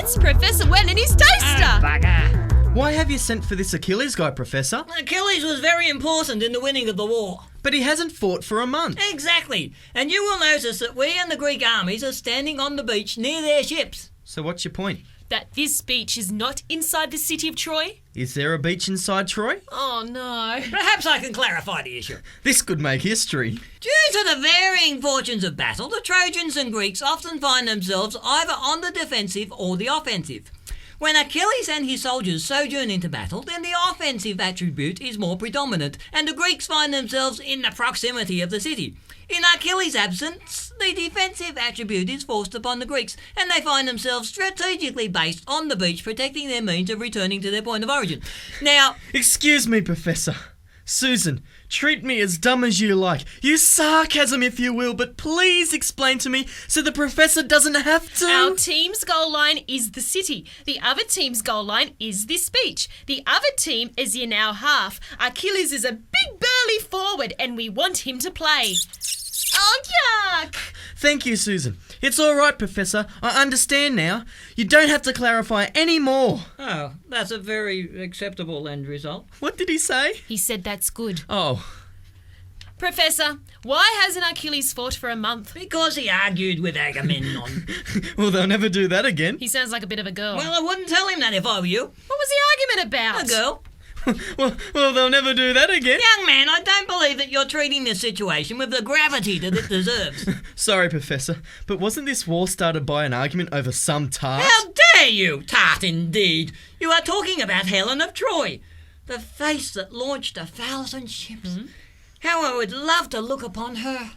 It's Professor Wen and his toaster! Bugger. Why have you sent for this Achilles guy, Professor? Achilles was very important in the winning of the war. But he hasn't fought for a month. Exactly. And you will notice that we and the Greek armies are standing on the beach near their ships. So what's your point? That this beach is not inside the city of Troy? Is there a beach inside Troy? Oh no. Perhaps I can clarify the issue. This could make history. Due to the varying fortunes of battle, the Trojans and Greeks often find themselves either on the defensive or the offensive. When Achilles and his soldiers sojourn into battle, then the offensive attribute is more predominant, and the Greeks find themselves in the proximity of the city. In Achilles' absence, the defensive attribute is forced upon the Greeks, and they find themselves strategically based on the beach, protecting their means of returning to their point of origin. Now... Excuse me, Professor. Susan, treat me as dumb as you like. Use sarcasm if you will, but please explain to me so the Professor doesn't have to. Our team's goal line is the city. The other team's goal line is this beach. The other team is in our half. Achilles is a big burly forward and we want him to play. Oh, yuck! Thank you, Susan. It's all right, Professor. I understand now. You don't have to clarify any more. Oh, that's a very acceptable end result. What did he say? He said that's good. Oh. Professor, why hasn't Achilles fought for a month? Because he argued with Agamemnon. Well, they'll never do that again. He sounds like a bit of a girl. Well, I wouldn't tell him that if I were you. What was the argument about? A girl. well, they'll never do that again. Young man, I don't believe that you're treating this situation with the gravity that it deserves. Sorry, Professor, but wasn't this war started by an argument over some tart? How dare you, tart indeed! You are talking about Helen of Troy, the face that launched 1,000 ships. How I would love to look upon her.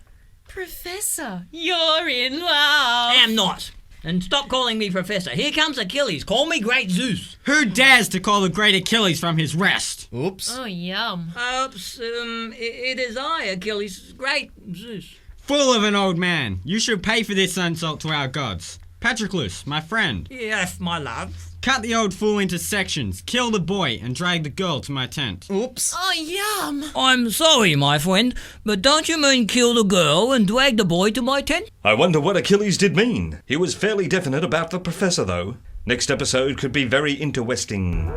Professor, you're in love. I am not. And stop calling me Professor. Here comes Achilles. Call me Great Zeus. Who dares to call the great Achilles from his rest? Oops. Oh, yum. Oops, it is I, Achilles, Great Zeus. Fool of an old man. You should pay for this insult to our gods. Patroclus, my friend. Yes, my love. Cut the old fool into sections, kill the boy, and drag the girl to my tent. Oops. Oh, yum. I'm sorry, my friend, but don't you mean kill the girl and drag the boy to my tent? I wonder what Achilles did mean. He was fairly definite about the Professor, though. Next episode could be very interesting.